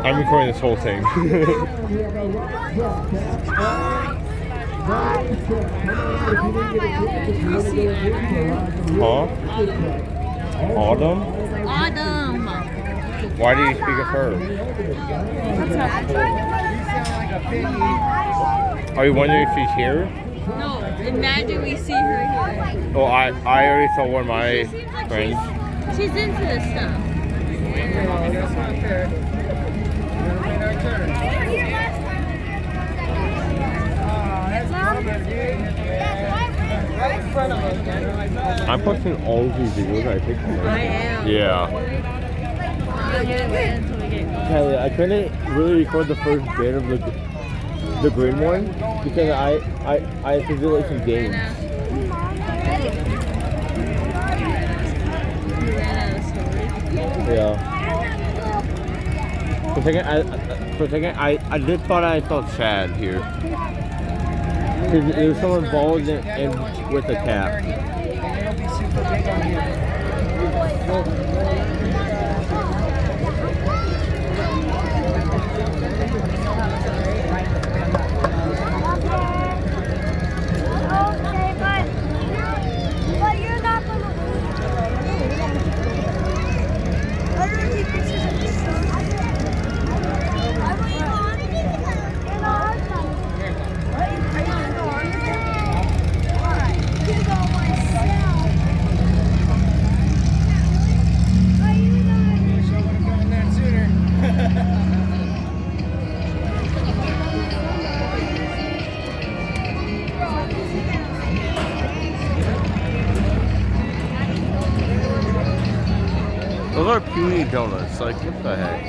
I'm recording this whole thing. Huh? Autumn? Autumn. Why do you speak of her? Are you wondering if she's here? No, imagine we see her here. Oh, I already saw one of my Seems like friends. she's into this stuff. I'm posting all of these videos I take. I am. Yeah. I'm gonna wait until we get close. Kelly, I couldn't really record the first bit of the green one because I had to do like some games. Yeah. For a second, I did thought I saw Chad here. There was someone involved in with a cat. But you're not gonna I'm gonna take pictures of this. I want you on it. And I'll Are you gonna go on with it? Alright. I'm gonna go myself. Are you gonna Wish I would have gotten that sooner. Those are puny donuts. Like, what the heck?